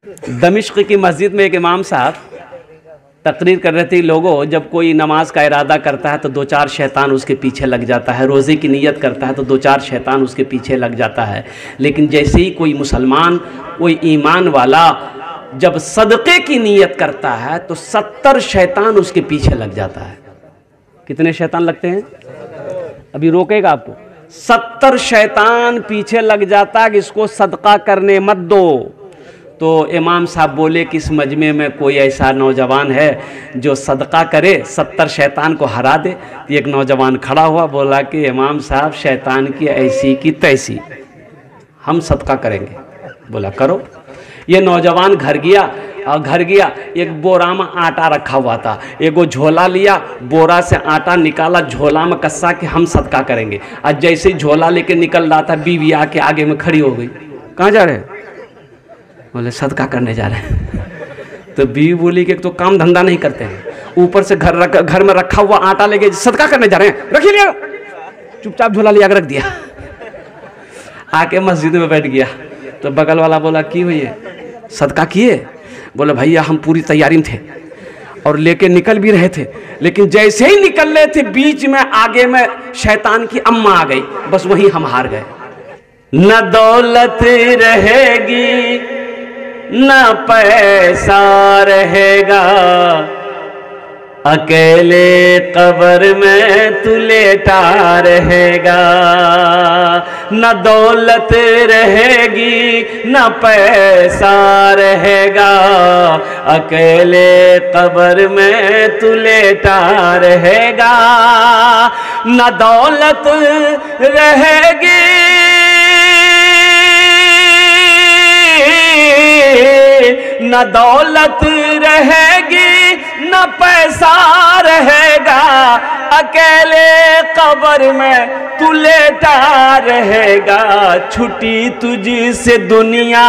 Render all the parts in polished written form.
दमिश्क की मस्जिद में एक इमाम साहब तकरीर कर रहे थे। लोगों, जब कोई नमाज का इरादा करता है तो दो चार शैतान उसके पीछे लग जाता है, रोज़े की नीयत करता है तो दो चार शैतान उसके पीछे लग जाता है। लेकिन जैसे ही कोई मुसलमान, कोई ईमान वाला जब सदक़े की नीयत करता है तो 70 शैतान उसके पीछे लग जाता है। कितने शैतान लगते हैं? अभी रोकेगा आपको। 70 शैतान पीछे लग जाता है कि इसको सदका करने मत दो। तो इमाम साहब बोले कि इस मजमे में कोई ऐसा नौजवान है जो सदका करे, 70 शैतान को हरा दे। तो एक नौजवान खड़ा हुआ, बोला कि इमाम साहब, शैतान की ऐसी की तैसी, हम सदका करेंगे। बोला करो। ये नौजवान घर गया और घर गया, एक बोरा में आटा रखा हुआ था, एक वो झोला लिया, बोरा से आटा निकाला, झोला में कस्सा कि हम सदका करेंगे। आज जैसे ही झोला लेके निकल रहा था, बीवी आके आगे में खड़ी हो गई। कहाँ जा रहे हैं? बोले सदका करने जा रहे हैं। तो बीवी बोली कि एक तो काम धंधा नहीं करते हैं, ऊपर से घर में रखा हुआ आटा लेके सदका करने जा रहे हैं, रखिए लिया। चुपचाप झोला लिया रख दिया, आके मस्जिद में बैठ गया। तो बगल वाला बोला की हुई है, सदका किए? बोले भैया हम पूरी तैयारी में थे और लेके निकल भी रहे थे, लेकिन जैसे ही निकल रहे थे बीच में आगे में शैतान की अम्मा आ गई, बस वहीं हम हार गए। न दौलत रहेगी न पैसा रहेगा, अकेले कब्र में तू लेटा रहेगा। न दौलत रहेगी न पैसा रहेगा, अकेले कब्र में तू लेटा रहेगा। न दौलत रहेगी न दौलत रहेगी न पैसा रहेगा, अकेले कब्र में तू लेटा रहेगा। छुट्टी तुझी से दुनिया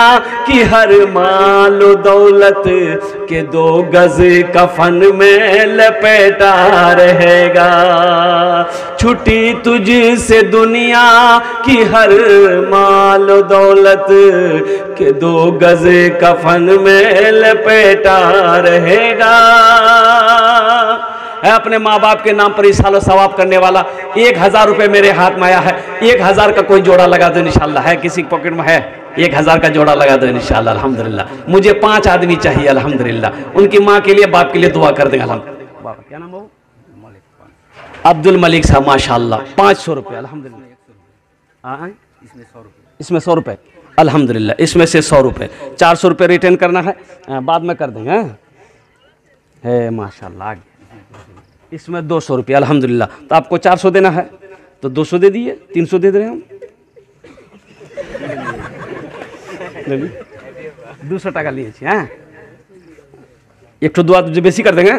की हर माल दौलत के 2 गज कफन में लपेटा रहेगा। छुट्टी तुझी से दुनिया की हर माल दौलत के 2 गज कफन में लपेटा रहेगा। है अपने माँ बाप के नाम पर इसालो सवाब करने वाला 1000 रुपये मेरे हाथ में आया है। 1000 का कोई जोड़ा लगा दो इंशाल्लाह। है किसी पॉकेट में है? 1000 का जोड़ा लगा दो इंशाल्लाह। अल्हम्दुलिल्लाह। मुझे 5 आदमी चाहिए अल्हम्दुलिल्लाह। उनकी माँ के लिए, बाप के लिए दुआ कर देंगे अल्हम्दुलिल्लाह। क्या नाम हो? अब्दुल मलिक साहब माशाल्लाह। 500 रुपये अल्हम्दुलिल्लाह। इसमें 100 रुपये अल्हम्दुलिल्लाह। इसमें से 100 रुपये, 400 रुपये रिटर्न करना है, बाद में कर देंगे। है माशाल्लाह। इसमें 200 रुपये अल्हम्दुलिल्लाह। तो आपको 400 देना है तो 200 दे दिए, 300 दे रहे हम। 200 टाका लिए हैं। एक तो दुआ तुझे बेसी कर देंगे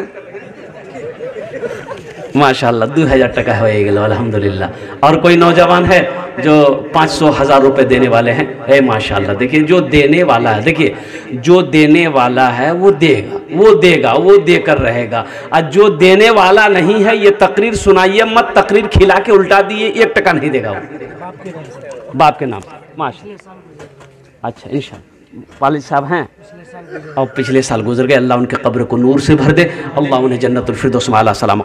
माशाल्लाह। 2000 टका हो गया अल्हम्दुलिल्लाह। और कोई नौजवान है जो 500-1000 रुपये देने वाले हैं? है माशाल्लाह। देखिए जो देने वाला है, देखिए जो देने वाला है वो देगा, वो देगा, वो देकर रहेगा। और जो देने वाला नहीं है, ये तकरीर सुनाइए मत, तकरीर खिला के उल्टा दिए, 1 टका नहीं देगा वो। बाप के नाम माशाल्लाह। अच्छा इंशाल्लाह। वालिद साहब हैं और पिछले साल गुजर गए। अल्लाह उनके कब्र को नूर से भर दे, अल्लाह उन्हें जन्नतुल फिरदौस में आला सलाम।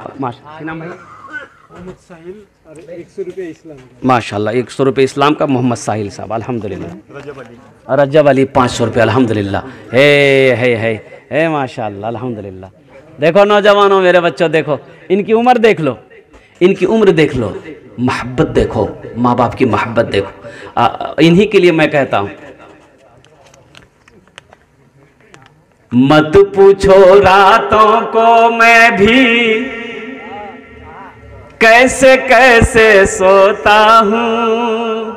माशाल्लाह। 100 रुपये इस्लाम का मोहम्मद साहिल साहब अल्हम्दुलिल्लाह। रजब अली 500 रुपये अल्हम्दुलिल्लाह। है माशाल्लाह अल्हम्दुलिल्लाह। देखो नौजवानों, मेरे बच्चों, देखो इनकी उम्र देख लो, इनकी उम्र देख लो, मोहब्बत देखो, माँ बाप की मोहब्बत देखो। इन्हीं के लिए मैं कहता हूँ, मत पूछो रातों को मैं भी कैसे कैसे सोता हूँ।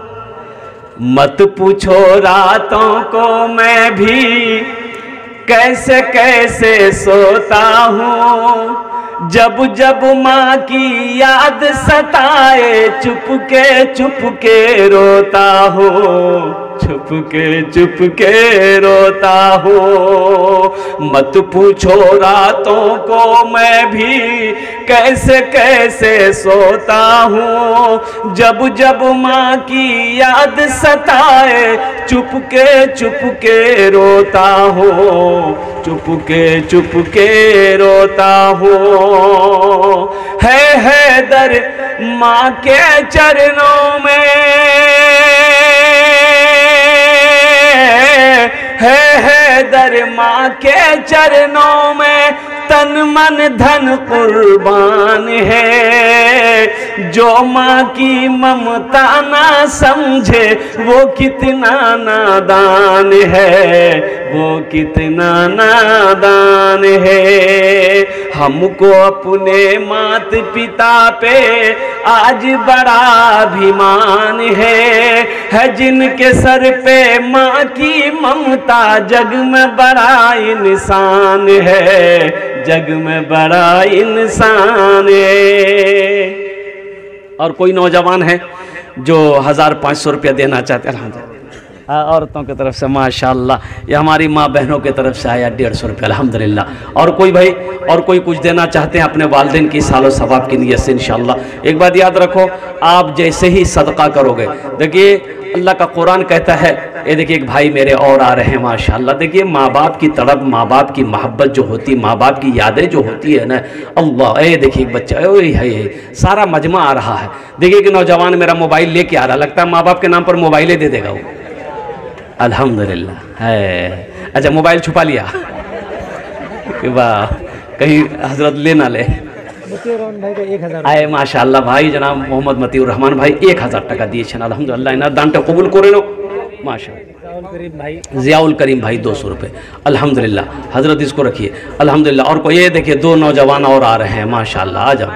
मत पूछो रातों को मैं भी कैसे कैसे सोता हूँ। जब जब माँ की याद सताए चुपके चुपके रोता हूँ। चुपके रोता हूँ। मत पूछो रातों को मैं भी कैसे कैसे सोता हूँ। जब जब माँ की याद सताए चुपके रोता हूँ। चुपके रोता हूँ। है दर माँ के चरणों में, है दर माँ के चरणों में, तन मन धन कुर्बान है। जो माँ की ममता ना समझे वो कितना नादान है, वो कितना नादान है। हमको अपने मात पिता पे आज बड़ा अभिमान है जिनके सर पे माँ की ममता जग में बड़ा इंसान है, जग में बड़ा इंसान है। और कोई नौजवान है जो 1500 रुपया देना चाहते हैं औरतों की तरफ से, माशाल्लाह, ये हमारी माँ बहनों की तरफ से आया 150 रुपया, अल्हम्दुलिल्लाह। और कोई भाई और कोई कुछ देना चाहते हैं अपने वालिदैन की सालो सवाब की नीयत से इंशाल्लाह। एक बात याद रखो, आप जैसे ही सदका करोगे, देखिए अल्लाह का कुरान कहता है, ये देखिए एक भाई मेरे और आ रहे हैं माशाल्लाह। देखिए माँ बाप की तड़प, माँ बाप की मोहब्बत जो होती, माँ बाप की यादें जो होती है ना, अल्लाह, ये देखिए एक बच्चा है, सारा मजमा आ रहा है। देखिए कि नौजवान मेरा मोबाइल लेके आ रहा, लगता है माँ बाप के नाम पर मोबाइलें दे देगा वो, अल्हम्दुलिल्लाह है। अच्छा मोबाइल छुपा लिया कि वाह कहीं हजरत ले ना ले। आए माशाल्लाह भाई जनाब मोहम्मद मतीउर रहमान भाई 1000 টাকা দিয়েছেন, আলহামদুলিল্লাহ এনার দানটা কবুল করে নাও माशाल्लाह। जियाउल करीम भाई 200 रुपये, अल्हम्दुलिल्लाह। हजरत इसको रखिए, अल्हम्दुलिल्लाह। और को ये देखिए 2 नौजवान और आ रहे हैं माशाल्लाह, आ जाओ।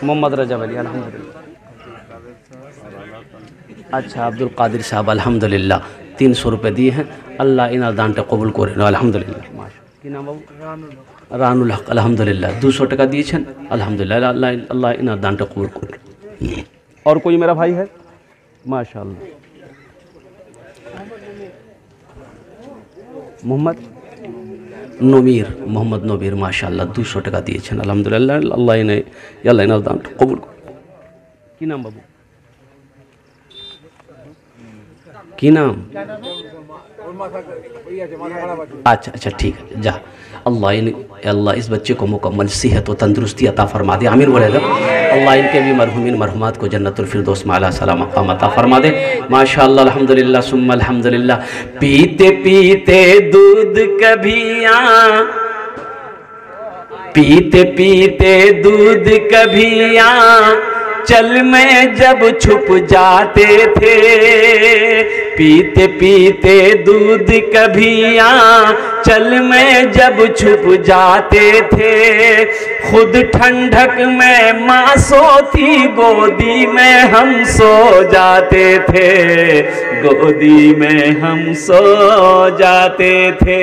मोहम्मद रजब अली, अल्हम्दुलिल्लाह। अच्छा अब्दुल कादिर साहब अल्हम्दुलिल्लाह 300 रुपये दिए हैं, अल्लाह इन दानটা কবুল করে নাও, अल्हम्दुलिल्लाह। কি নাম বাবু? রানুল হক, अल्हम्दुलिल्लाह 200 টাকা দিয়েছেন, अल्हम्दुलिल्लाह। अल्लाह इन दानটা কবুল করে। और कोई मेरा भाई है माशाल्लाह, मोहम्मद नबीर माशाल्लाह 200 টাকা দিয়েছেন, अल्हम्दुलिल्लाह। अल्लाह इन्हें अल्लाह इन दानটা কবুল করে। কি নাম বাবু? की नाम? अच्छा ठीक है, जा। अल्लाह इस बच्चे को मुकम्मल सेहत और तंदुरुस्ती अता फरमा दे, आमीन बोलेगा। अल्लाह इनके भी मरहुमीन मरहुमात को जन्नतुल फिरदौस में आला सलाम मकाम अता फरमा दे, माशाअल्लाह, अल्हम्दुलिल्लाह सुम्मा अल्हम्दुलिल्लाह। पीते पीते दूध कभियाँ, पीते पीते दूध कभियाँ, चल में जब छुप जाते थे। पीते पीते दूध कभियाँ, चल में जब छुप जाते थे। खुद ठंडक में माँ सोती, गोदी में हम सो जाते थे, गोदी में हम सो जाते थे।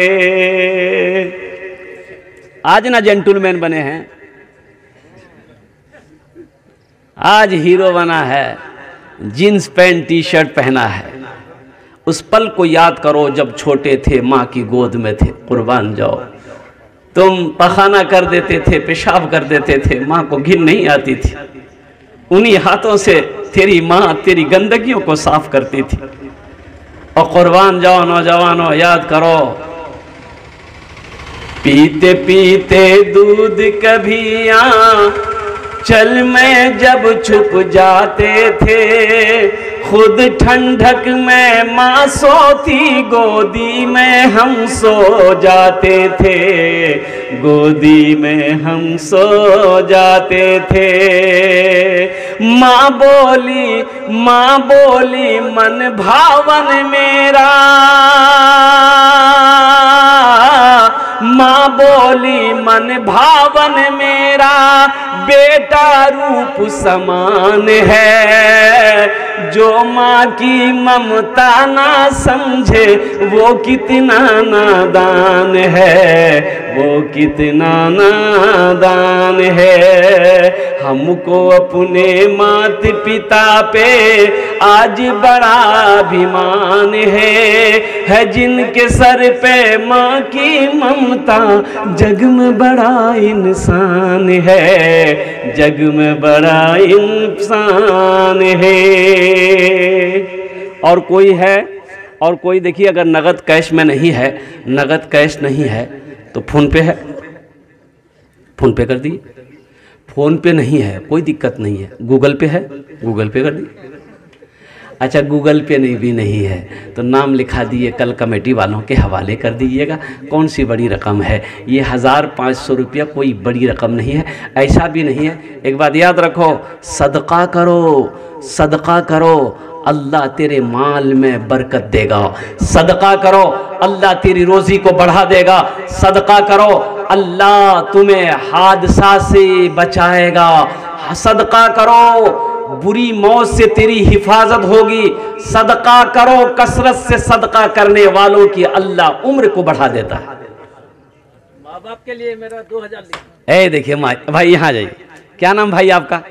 आज ना जेंटलमैन बने हैं, आज हीरो बना है, जीन्स पैंट टी शर्ट पहना है। उस पल को याद करो जब छोटे थे माँ की गोद में थे, कुर्बान जाओ। तुम पखाना कर देते थे, पेशाब कर देते थे, माँ को घिन नहीं आती थी, उन्हीं हाथों से तेरी माँ तेरी गंदगियों को साफ करती थी। और कुर्बान जाओ नौजवानों, याद करो, पीते पीते दूध कभियाँ, चल में जब छुप जाते थे। खुद ठंडक में माँ सोती, गोदी में हम सो जाते थे, गोदी में हम सो जाते थे। माँ बोली मन भावन मेरा, माँ बोली मन भावन मेरा, बेटा रूप समान है। जो माँ की ममता ना समझे वो कितना नादान है, वो कितना नादान है। हमको अपने माता पिता पे आज बड़ा अभिमान है जिनके सर पे माँ की ममता, जग में बड़ा इंसान है, जग में बड़ा इंसान है। और कोई है, और कोई देखिए अगर नगद कैश में नहीं है, नगद कैश नहीं है तो फोन पे है, फोन पे कर दिए। फोन पे नहीं है कोई दिक्कत नहीं है, गूगल पे है, गूगल पे कर दिए। अच्छा गूगल पे नहीं भी नहीं है तो नाम लिखा दिए, कल कमेटी वालों के हवाले कर दीजिएगा। कौन सी बड़ी रकम है ये, 1500 रुपया कोई बड़ी रकम नहीं है, ऐसा भी नहीं है। एक बात याद रखो, सदका करो, सदका करो, अल्लाह तेरे माल में बरकत देगा। सदका करो, अल्लाह तेरी रोज़ी को बढ़ा देगा। सदका करो, अल्लाह तुम्हें हादसा से बचाएगा। सदका करो, बुरी मौत से तेरी हिफाजत होगी। सदका करो, कसरत से सदका करने वालों की अल्लाह उम्र को बढ़ा देता है। माँ बाप के लिए मेरा 2000 लिखा। ए देखिए भाई यहाँ जाइए, क्या नाम भाई आपका?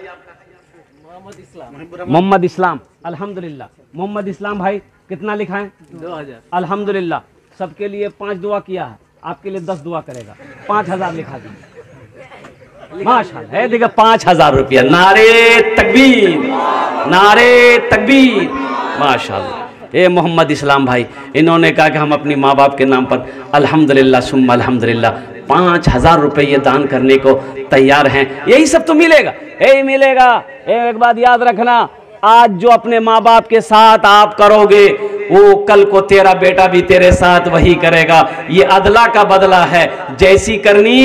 मोहम्मद इस्लाम। अल्हम्दुलिल्लाह मोहम्मद इस्लाम भाई, कितना लिखा है? 2000। अल्हम्दुलिल्लाह सबके लिए 5 दुआ किया है, आपके लिए 10 दुआ करेगा। 5000 लिखा दीजिए माशाअल्लाह। है देखिए 5000 रुपया। नारे तकबीर, नारे तकबीर, माशाअल्लाह। ये मोहम्मद इस्लाम भाई, इन्होंने कहा कि हम अपनी माँ बाप के नाम पर अल्हम्दुलिल्लाह सुम्मा अल्हम्दुलिल्लाह 5000 रुपये ये दान करने को तैयार हैं। यही सब तो मिलेगा, यही मिलेगा। एक बात याद रखना, आज जो अपने माँ बाप के साथ आप करोगे वो कल को तेरा बेटा भी तेरे साथ वही करेगा। ये अदला का बदला है, जैसी करनी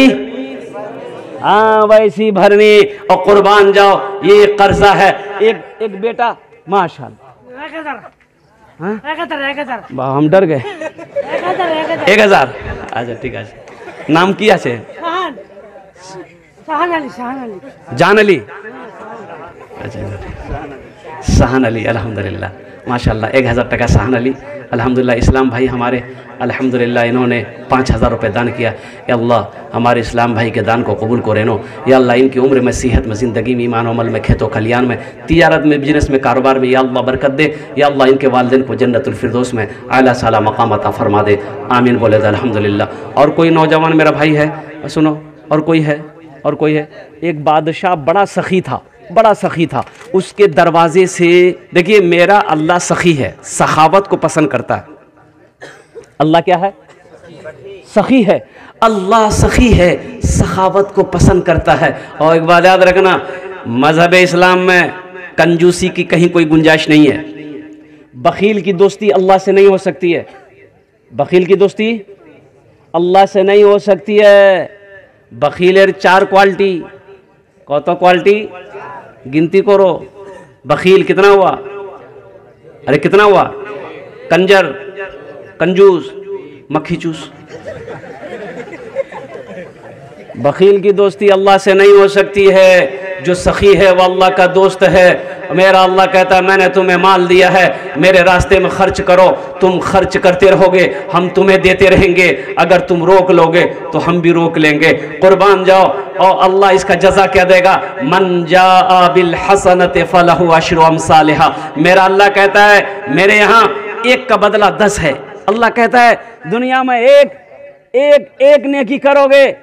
हाँ वैसी भरनी, और कुर्बान जाओ, ये कर्जा है। एक बेटा माशाअल्लाह 1000 हम डर गए। 1000 अच्छा ठीक है। नाम की আছে? जान अली। अच्छा शाहान अली, अल्हम्दुलिल्लाह माशाअल्लाह। 1000 टका शाहान अली, अल्हम्दुलिल्लाह। इस्लाम भाई हमारे अल्हम्दुलिल्लाह इन्होंने 5000 रुपये दान किया। या अल्लाह हमारे इस्लाम भाई के दान को कबूल करेनो। या अल्लाह इनकी उम्र में, सेहत में, ज़िंदगी में, ईमान अमल में, खेतों खलियान में, तिजारत में, बिजनेस में, कारोबार में या अल्लाह बरकत दे। या अल्लाह इनके वालिदैन को जन्नतुल फिरदौस में आला साला मकाम अता फरमा दे। आमीन बोले तो अल्हम्दुलिल्लाह। और कोई नौजवान मेरा भाई है, सुनो, और कोई है, और कोई है। एक बादशाह बड़ा सखी था, बड़ा सखी था। उसके दरवाजे से देखिए, मेरा अल्लाह सखी है, सखावत को पसंद करता है। अल्लाह क्या है? सखी है। अल्लाह सखी है, सखावत को पसंद करता है। और एक बात याद रखना, मजहब इस्लाम में कंजूसी की कहीं कोई गुंजाइश नहीं है। बखील की दोस्ती अल्लाह से नहीं हो सकती है। बखील की दोस्ती अल्लाह से नहीं हो सकती है। बखीलेर 4 क्वालिटी, कत क्वालिटी गिनती करो। बखील कितना हुआ? अरे कितना हुआ? कंजर, कंजूस, मक्खी चूस। बखील की दोस्ती अल्लाह से नहीं हो सकती है। जो सखी है वो अल्लाह का दोस्त है। मेरा अल्लाह कहता है मैंने तुम्हें माल दिया है, मेरे रास्ते में खर्च करो। तुम खर्च करते रहोगे, हम तुम्हें देते रहेंगे। अगर तुम रोक लोगे तो हम भी रोक लेंगे। कुर्बान जाओ। और अल्लाह इसका जजा क्या देगा? मन जाअ बिल हसनति फलहु अशरु अमसालिहा। मेरा अल्लाह कहता है मेरे यहाँ 1 का बदला 10 है। अल्लाह कहता है दुनिया में एक नेकी करोगे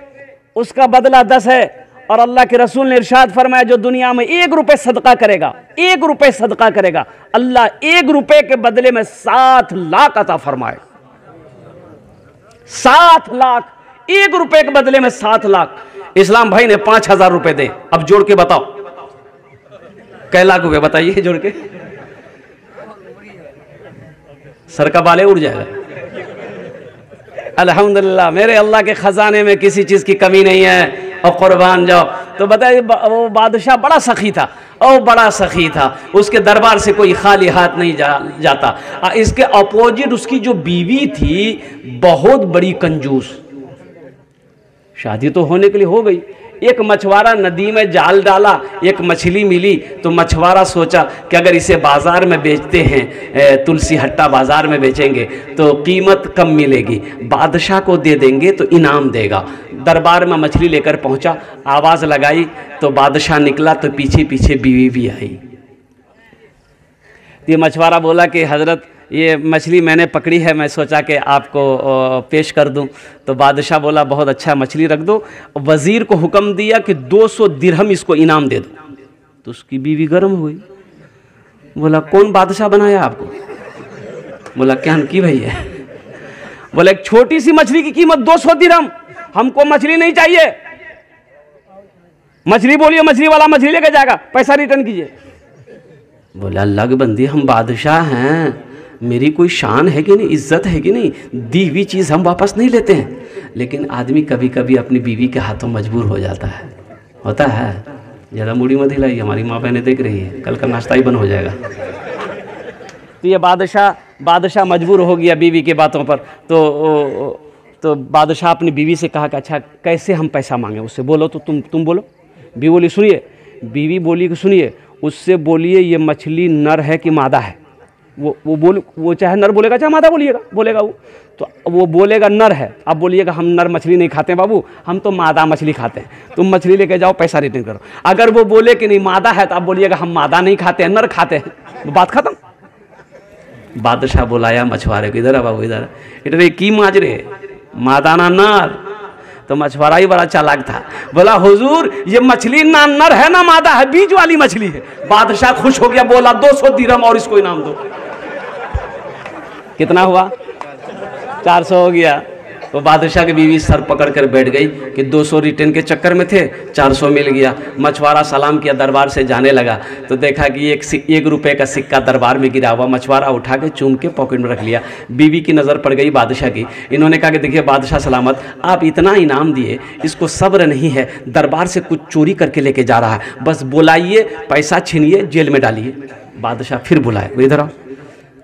उसका बदला 10 है। और अल्लाह के रसूल ने इरशाद फरमाया जो दुनिया में 1 रुपए सदका करेगा, 1 रुपए सदका करेगा, अल्लाह 1 रुपए के बदले में 7 लाख अता फरमाए। 7 लाख, 1 रुपए के बदले में 7 लाख। इस्लाम भाई ने 5000 रुपए दे। अब जोड़ के बताओ कै लाख हुए? बताइए जोड़ के। सर का बाले उड़ जाएगा। अल्हम्दुलिल्लाह मेरे अल्लाह के खजाने में किसी चीज की कमी नहीं है। और कुर्बान जाओ। तो बताइए वो बादशाह बड़ा सखी था, और बड़ा सखी था। उसके दरबार से कोई खाली हाथ नहीं जाता। इसके अपोजिट उसकी जो बीवी थी बहुत बड़ी कंजूस। शादी तो होने के लिए हो गई, एक मछुआरा नदी में जाल डाला, एक मछली मिली, तो मछुआरा सोचा कि अगर इसे बाज़ार में बेचते हैं, तुलसी हट्टा बाज़ार में बेचेंगे तो कीमत कम मिलेगी, बादशाह को दे देंगे तो इनाम देगा। दरबार में मछली लेकर पहुंचा, आवाज़ लगाई तो बादशाह निकला, तो पीछे पीछे बीवी भी आई। ये मछुआरा बोला कि हज़रत ये मछली मैंने पकड़ी है, मैं सोचा कि आपको पेश कर दूं। तो बादशाह बोला बहुत अच्छा, मछली रख दो। वज़ीर को हुक्म दिया कि 200 दिरहम इसको इनाम दे दो। तो उसकी बीवी गर्म हुई, बोला कौन बादशाह बनाया आपको? बोला क्या की भैया? बोला एक छोटी सी मछली की कीमत 200 दिरहम, हमको मछली नहीं चाहिए। मछली बोलिए, मछली वाला मछली लेकर जाएगा, पैसा रिटर्न कीजिए। बोला अल्लाह की बंदी, हम बादशाह हैं, मेरी कोई शान है कि नहीं, इज्जत है कि नहीं, दी हुई चीज़ हम वापस नहीं लेते हैं। लेकिन आदमी कभी कभी अपनी बीवी के हाथों मजबूर हो जाता है, होता है। ज़्यादा मूड़ी मत हिलाई, हमारी माँ बहनें देख रही है, कल का नाश्ता ही बंद हो जाएगा। तो ये बादशाह मजबूर हो गया बीवी की बातों पर। तो बादशाह अपनी बीवी से कहा कि अच्छा कैसे हम पैसा मांगे उससे, बोलो तो तुम बोलो। बीवी बोली सुनिए, बीवी बोली कि सुनिए, उससे बोलिए ये मछली नर है कि मादा है। वो चाहे नर बोलेगा चाहे मादा बोलेगा वो, तो वो बोलेगा नर है। अब बोलिएगा हम नर मछली नहीं खाते हैं बाबू, हम तो मादा मछली खाते हैं, तुम मछली लेके जाओ, पैसा रिटर्न करो। अगर वो बोले कि नहीं मादा है, तो आप बोलिएगा हम मादा नहीं खाते हैं, नर खाते हैं, बात खत्म। बादशाह बुलाया मछुआरे को, इधर बाबू इधर की माजरे, मादा ना नर। तो मछुआरा ही बड़ा चालाक था, बोला हुजूर ये मछली ना नर है ना मादा है, बीज वाली मछली है। बादशाह खुश हो गया, बोला 200 दिरहम और इसको इनाम दो। कितना हुआ? 400 हो गया। तो बादशाह की बीवी सर पकड़ कर बैठ गई कि 200 रिटर्न के चक्कर में थे, 400 मिल गया। मछुआरा सलाम किया, दरबार से जाने लगा, तो देखा कि एक रुपये का सिक्का दरबार में गिरा हुआ। मछुआरा उठा के चूम के पॉकेट में रख लिया। बीवी की नज़र पड़ गई बादशाह की। इन्होंने कहा कि देखिए बादशाह सलामत, आप इतना इनाम दिए, इसको सब्र नहीं है, दरबार से कुछ चोरी करके लेके जा रहा है, बस बुलाइए, पैसा छीनिए, जेल में डालिए। बादशाह फिर बुलाए, इधर आओ।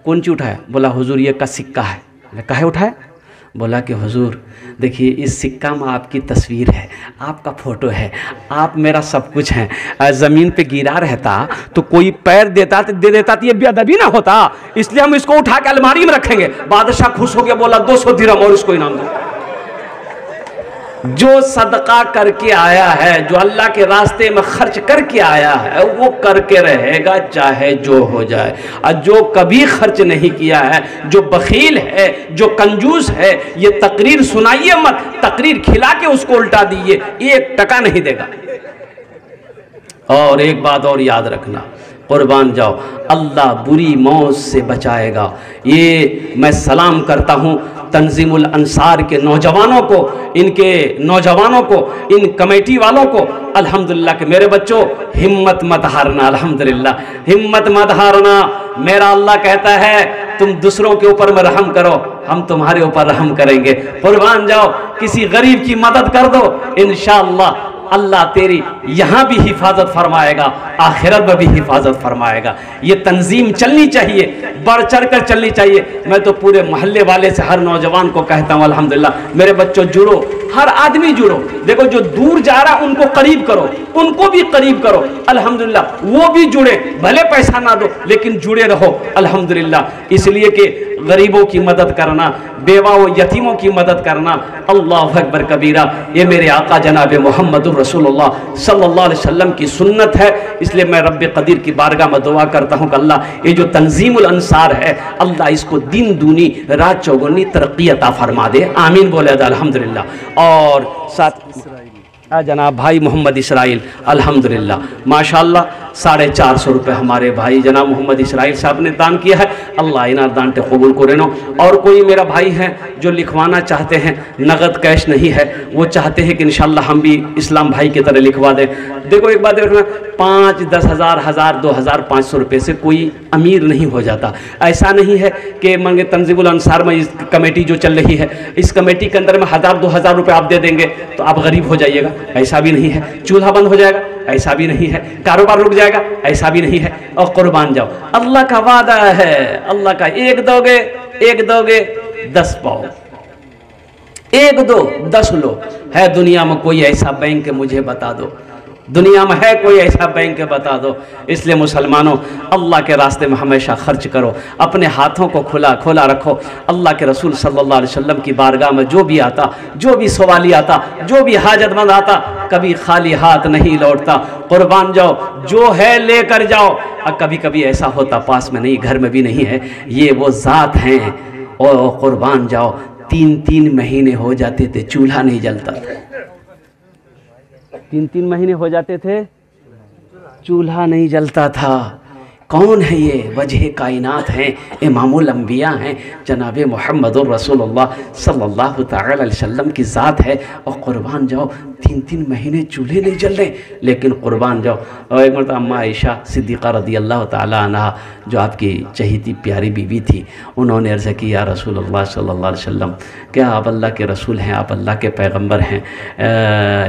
कौन चीज उठाया? बोला हुजूर ये का सिक्का है। काहे उठाया? बोला कि हुजूर देखिए इस सिक्का में आपकी तस्वीर है, आपका फ़ोटो है, आप मेरा सब कुछ हैं। ज़मीन पे गिरा रहता तो कोई पैर देता तो दे देता तो ये बेअदबी ना होता, इसलिए हम इसको उठा के अलमारी में रखेंगे। बादशाह खुश हो गया, बोला 200 दिरहम और इसको इनाम दो। जो सदका करके आया है, जो अल्लाह के रास्ते में खर्च करके आया है, वो करके रहेगा चाहे जो हो जाए। और जो कभी खर्च नहीं किया है, जो बखील है, जो कंजूस है, ये तकरीर सुनाइए मत, तकरीर खिला के उसको उल्टा दीजिए, 1 टका नहीं देगा। और एक बात और याद रखना, कुर्बान जाओ, अल्लाह बुरी मौत से बचाएगा। ये मैं सलाम करता हूँ तंजीमुल अंसार के नौजवानों को, इनके नौजवानों को, इन कमेटी वालों को। अल्हम्दुलिल्लाह के मेरे बच्चों, हिम्मत मत हारना, अल्हम्दुलिल्लाह हिम्मत मत हारना। मेरा अल्लाह कहता है तुम दूसरों के ऊपर में रहम करो, हम तुम्हारे ऊपर रहम करेंगे। कुर्बान जाओ, किसी गरीब की मदद कर दो, इंशाअल्लाह अल्लाह तेरी यहाँ भी हिफाजत फरमाएगा, आखिरत में भी हिफाजत फरमाएगा। ये तंजीम चलनी चाहिए, बढ़ चढ़ कर चलनी चाहिए। मैं तो पूरे मोहल्ले वाले से हर नौजवान को कहता हूँ अल्हम्दुलिल्लाह मेरे बच्चों जुड़ो, हर आदमी जुड़ो। देखो जो दूर जा रहा उनको करीब करो, उनको भी करीब करो, अल्हम्दुलिल्लाह वो भी जुड़े, भले पैसा ना दो लेकिन जुड़े रहो अल्हम्दुलिल्लाह। इसलिए कि गरीबों की मदद करना, बेवा व यतीमों की मदद करना, अल्लाह अकबर कबीरा, ये मेरे आका जनाब मोहम्मद रसूलुल्लाह सल्लल्लाहु अलैहि वसल्लम की सुन्नत है। इसलिए मैं रब्ब कदीर की बारगाह में दुआ करता हूँ कि अल्लाह ये जो तंजीमुल अंसार है, अल्लाह इसको दिन दूनी रात चौगुनी तरक्की अता फरमा दे, आमीन बोले अल्हम्दुलिल्लाह। और साथ जनाब भाई मोहम्मद इसराइल, अल्हम्दुलिल्लाह माशाअल्लाह 450 रुपये हमारे भाई जनाब मोहम्मद इसराइल साहब ने दान किया है। अल्लाह इनार दान के कबूल को रेनो। और कोई मेरा भाई है जो लिखवाना चाहते हैं, नगद कैश नहीं है, वो चाहते हैं कि इंशाअल्लाह हम भी इस्लाम भाई की तरह लिखवा दें। देखो एक बात देखना, 5, 10 हज़ार, 1000, 2000, 500 रुपये से कोई अमीर नहीं हो जाता। ऐसा नहीं है कि मांगे तंजीमुल अंसार में इस कमेटी जो चल रही है, इस कमेटी के अंदर में 1000, 2000 रुपये आप दे देंगे तो आप गरीब हो जाइएगा, ऐसा भी नहीं है। चूल्हा बंद हो जाएगा, ऐसा भी नहीं है। कारोबार रुक जाएगा, ऐसा भी नहीं है। और कुर्बान जाओ, अल्लाह का वादा है, अल्लाह का एक दोगे 10 पाओ, 1 2 10 लो। है दुनिया में कोई ऐसा बैंक मुझे बता दो, दुनिया में है कोई ऐसा बैंक बता दो। इसलिए मुसलमानों, अल्लाह के रास्ते में हमेशा खर्च करो, अपने हाथों को खुला खोला रखो। अल्लाह के रसूल सल्लल्लाहु अलैहि वसल्लम की बारगाह में जो भी आता, जो भी सवाली आता, जो भी हाजतमंद आता, कभी खाली हाथ नहीं लौटता। कुर्बान जाओ, जो है लेकर जाओ। और कभी कभी ऐसा होता पास में नहीं, घर में भी नहीं है, ये वो ज़ात हैं और कुर्बान जाओ 3-3 महीने हो जाते थे, चूल्हा नहीं जलता। 3-3 महीने हो जाते थे, चूल्हा नहीं जलता था। कौन है ये? वजह कायनात हैं, इमामुल अंबिया हैं, जनाब मुहम्मदुर रसूलुल्लाह सल्लल्लाहु तआला अलैहि वसल्लम की ज़ात है। और कुर्बान जाओ 3-3 महीने चूल्हे नहीं जल रहे, लेकिन कुर्बान जाओ। और एक मरतबा अम्मा आयशा सिद्दीक़ा रज़ियल्लाहु तआला अन्हा, जो आपकी चहीती प्यारी बीवी थी, उन्होंने अर्ज़ की, या रसूलुल्लाह सल्लल्लाहु अलैहि वसल्लम, क्या आप अल्लाह के रसूल हैं, आप अल्लाह के पैगम्बर हैं?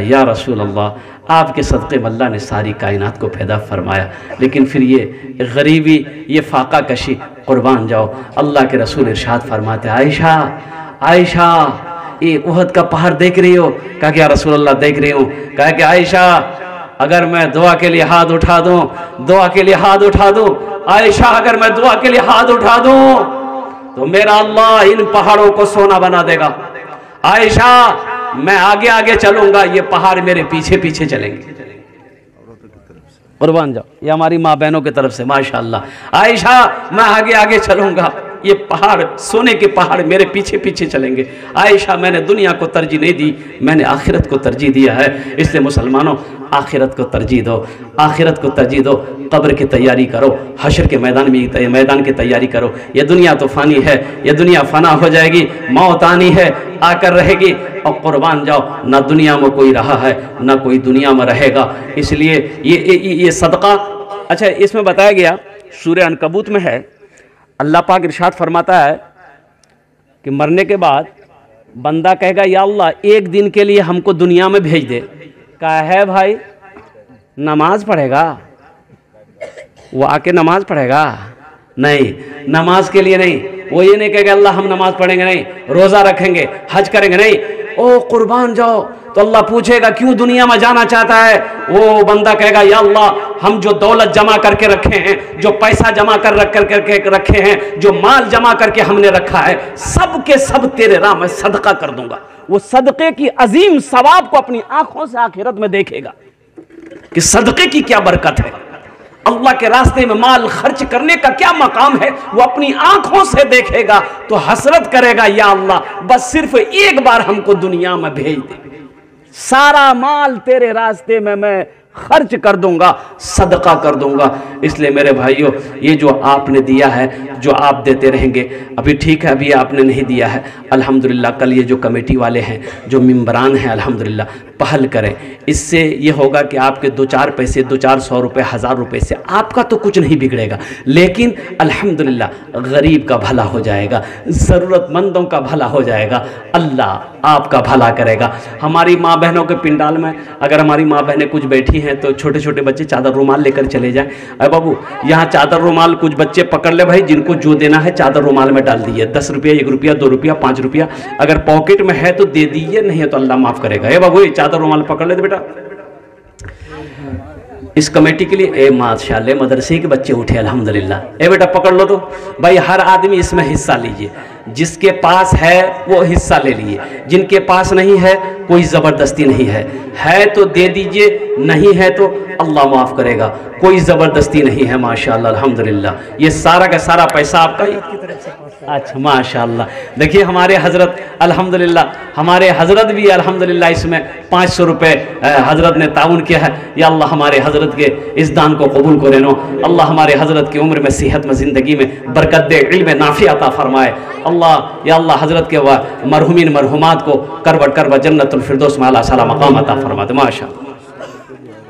या रसूलल्लाह, आपके सदक़े में अल्लाह ने सारी कायनात को पैदा फरमाया, लेकिन फिर ये गरीबी, ये फाका कशी, कुर्बान जाओ। अल्लाह के रसूल इरशाद फरमाते, आयशा आयशा, ये उहद का पहाड़ देख रही हो? कहा कि या रसूल अल्लाह देख रही हूँ। कहा कि आयशा, अगर मैं दुआ के लिए हाथ उठा दूँ, दुआ के लिए हाथ उठा दूँ, आयशा अगर मैं दुआ के लिए हाथ उठा दूँ तो मेरा अल्लाह इन पहाड़ों को सोना बना देगा। आयशा, मैं आगे आगे चलूंगा, ये पहाड़ मेरे पीछे पीछे चलेंगे। कुर्बान जाओ, ये हमारी माँ बहनों की तरफ से माशाअल्लाह। आयशा, मैं आगे आगे चलूंगा, ये पहाड़, सोने के पहाड़ मेरे पीछे पीछे चलेंगे। आयशा, मैंने दुनिया को तरजीह नहीं दी, मैंने आखिरत को तरजीह दिया है। इसलिए मुसलमानों, आखिरत को तरजीह दो, आखिरत को तरजीह दो। कब्र की तैयारी करो, हशर के मैदान की तैयारी करो। ये दुनिया तो फ़ानी है, ये दुनिया फ़ना हो जाएगी, मौत आनी है, आकर रहेगी। और कुर्बान जाओ, ना दुनिया में कोई रहा है, ना कोई दुनिया में रहेगा। इसलिए ये सदका, अच्छा इसमें बताया गया, सूरह अनकबूत में है, अल्लाह पाक इरशाद फरमाता है कि मरने के बाद बंदा कहेगा, या अल्लाह एक दिन के लिए हमको दुनिया में भेज दे। कहा है भाई, नमाज पढ़ेगा? वो आके नमाज पढ़ेगा? नहीं, नमाज के लिए नहीं। वो ये नहीं कहेगा अल्लाह हम नमाज पढ़ेंगे, नहीं, रोज़ा रखेंगे, हज करेंगे, नहीं। ओ कुर्बान जाओ, तो अल्लाह पूछेगा क्यों दुनिया में जाना चाहता है? वो बंदा कहेगा, या अल्लाह हम जो दौलत जमा करके रखे हैं, जो पैसा जमा कर रखे हैं, जो माल जमा करके हमने रखा है, सब के सब तेरे राह में सदका कर दूंगा। वो सदक़े की अजीम सवाब को अपनी आंखों से आखिरत में देखेगा कि सदक़े की क्या बरकत है, अल्लाह के रास्ते में माल खर्च करने का क्या मकाम है, वो अपनी आंखों से देखेगा तो हसरत करेगा, या अल्लाह बस सिर्फ एक बार हमको दुनिया में भेज दे, सारा माल तेरे रास्ते में मैं खर्च कर दूंगा, सदका कर दूंगा। इसलिए मेरे भाइयों, ये जो आपने दिया है, जो आप देते रहेंगे, अभी ठीक है, अभी आपने नहीं दिया है, अल्हम्दुलिल्लाह कल ये जो कमेटी वाले हैं, जो मेंबरान हैं, अल्हम्दुलिल्लाह पहल करें। इससे ये होगा कि आपके 2-4 पैसे, 200-400 रुपये, 1000 रुपये से आपका तो कुछ नहीं बिगड़ेगा, लेकिन अल्हम्दुलिल्लाह गरीब का भला हो जाएगा, ज़रूरतमंदों का भला हो जाएगा, अल्लाह आपका भला करेगा। हमारी माँ बहनों के पिंडाल में अगर हमारी माँ बहनें कुछ बैठी हैं तो छोटे छोटे बच्चे चादर रुमाल लेकर चले जाएं। अरे बाबू, यहाँ चादर रुमाल कुछ बच्चे पकड़ ले भाई, जिनको जो देना है चादर रुमाल में डाल दीजिए। 10 रुपया, 1 रुपया, 2 रुपया, 5 रुपया अगर पॉकेट में है तो दे दीजिए, नहीं है तो अल्लाह माफ़ करेगा। ए बाबू, ये चादर रुमाल पकड़ ले बेटा। इस कमेटी के लिए ए माशाअल्लाह मदरसे के बच्चे उठे अल्हम्दुलिल्लाह। ए बेटा पकड़ लो तो भाई, हर आदमी इसमें हिस्सा लीजिए, जिसके पास है वो हिस्सा ले लीजिए, जिनके पास नहीं है कोई ज़बरदस्ती नहीं है तो दे दीजिए, नहीं है तो अल्लाह माफ़ करेगा, कोई ज़बरदस्ती नहीं है। माशाअल्लाह अल्हम्दुलिल्लाह, ये सारा का सारा पैसा आपका ही। अच्छा माशाअल्लाह, देखिए हमारे हज़रत अल्हम्दुलिल्लाह, हमारे हज़रत भी अल्हम्दुलिल्लाह इसमें 500 रुपये हज़रत ने ताउन किया है। या अल्लाह हमारे हज़रत के इस दान को कबूल करे नो, अल्लाह हमारे हज़रत की उम्र में, सेहत में, ज़िंदगी में बरकत दे, इल्म नाफ़ी अता फरमाए। अल्लाह या अल्लाह हज़रत के मरहुमीन मरहुमात को करबट जन्नतुल फिरदौस में आला साला मकाम अता फरमाते।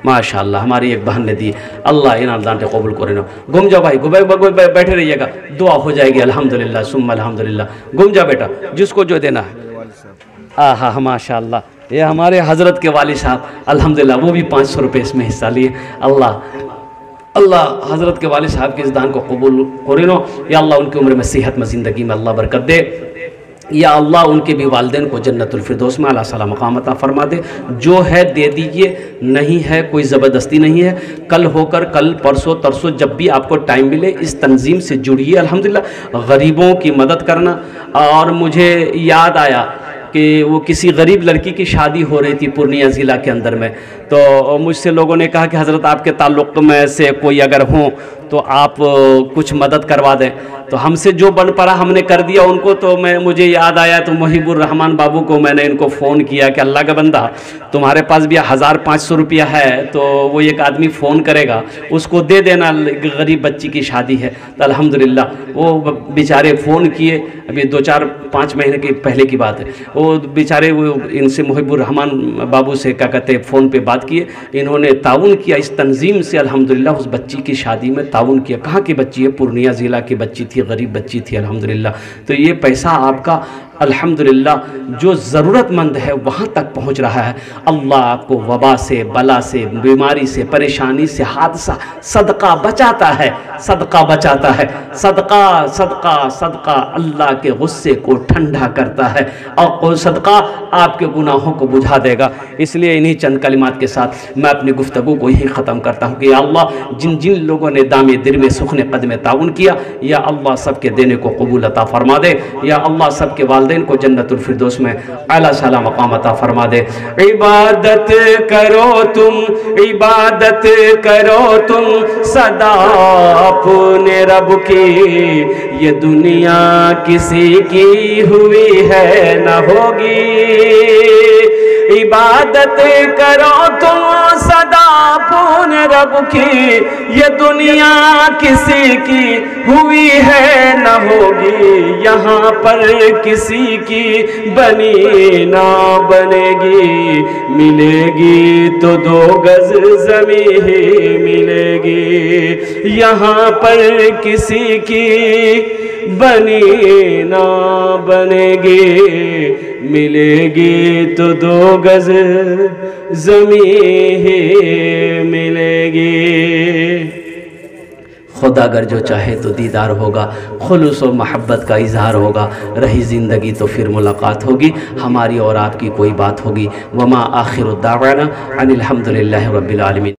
माशाअल्लाह हमारी एक बहन ने दी, अल्लाह इनाम दान कबूल करे नो। घूम जाओ भाई, बैठे रहिएगा, दुआ हो जाएगी अल्हम्दुलिल्लाह सुम्मा अल्हम्दुलिल्लाह। घूम जाओ बेटा, जिसको जो देना है। आहा माशाअल्लाह, ये हमारे हज़रत के वालिद साहब अल्हम्दुलिल्लाह, वो भी 500 रुपये इसमें हिस्सा लिए। अल्लाह हज़रत के वालिद साहब के इस दान को कबूल करे नो। या अल्लाह उनकी उम्र में, सेहत में, ज़िंदगी में अल्लाह बरकत दे। या अल्लाह उनके भी वालिदैन को जन्नतुल फिरदौस में आला साला मकाम अता फरमा दे। जो है दे दीजिए, नहीं है कोई ज़बरदस्ती नहीं है। कल होकर कल परसों तरसों जब भी आपको टाइम मिले इस तंजीम से जुड़िए। अल्हम्दुलिल्लाह गरीबों की मदद करना। और मुझे याद आया कि वो किसी गरीब लड़की की शादी हो रही थी पूर्णिया ज़िला के अंदर में, तो मुझसे लोगों ने कहा कि हज़रत आपके ताल्लुक़ में से कोई अगर हों तो आप कुछ मदद करवा दें। तो हमसे जो बन पड़ा हमने कर दिया उनको। तो मुझे याद आया तो मुहिबुर रहमान बाबू को मैंने इनको फ़ोन किया कि अल्लाह का बंदा तुम्हारे पास भी 1500 रुपया है तो वो एक आदमी फ़ोन करेगा उसको दे देना, गरीब बच्ची की शादी है। तो अल्हम्दुलिल्लाह वो बेचारे फ़ोन किए, अभी 2-4-5 महीने के पहले की बात है। वो बेचारे वो इनसे मुहिबुर रहमान बाबू से क्या कहते हैं फ़ोन पे बात किए, इन्होंने ताउन किया इस तंजीम से। अल्हम्दुलिल्लाह उस बच्ची की शादी में ताउन किया। कहाँ की बच्ची है? पूर्णिया ज़िला की बच्ची थी, गरीब बच्ची थी अल्हम्दुलिल्लाह। तो ये पैसा आपका अल्हम्दुलिल्लाह जो ज़रूरतमंद है वहाँ तक पहुँच रहा है। अल्लाह आपको वबा से, बला से, बीमारी से, परेशानी से, हादसा, सदका बचाता है, सदका बचाता है। सदका सदका सदका अल्लाह के गुस्से को ठंडा करता है और सदका आपके गुनाहों को बुझा देगा। इसलिए इन्हीं चंद कलिमात के साथ मैं अपनी गुफ्तगू को यही ख़त्म करता हूँ कि या अल्लाह जिन जिन लोगों ने दामे दिर में सुखने कद में ताउन किया, या अल्लाह सबके देने को कबूल अता फरमा दे। या अल्लाह सबके वालिदैन को जन्नतुल फिरदौस में आला साला मकाम अता फरमा दे। इबादत करो तुम, इबादत करो तुम सदा अपने रब की, ये दुनिया किसी की हुई है न होगी। इबादत करो तुम सदा अपने रब की, ये दुनिया किसी की हुई है न होगी। यहाँ पर किसी की बनी ना बनेगी, मिलेगी तो 2 गज ज़मीं ही मिलेगी। यहाँ पर किसी की बनी ना बनेगी, मिलेगी तो 2 गज ज़मीं ही मिलेगी। खुदा अगर जो चाहे तो दीदार होगा, खुलूस और मोहब्बत का इजहार होगा। रही ज़िंदगी तो फिर मुलाकात होगी, हमारी और आपकी कोई बात होगी। वमा आखिरु दावाना अनिल हम्दुलिल्लाहि रब्बिल आलमीन।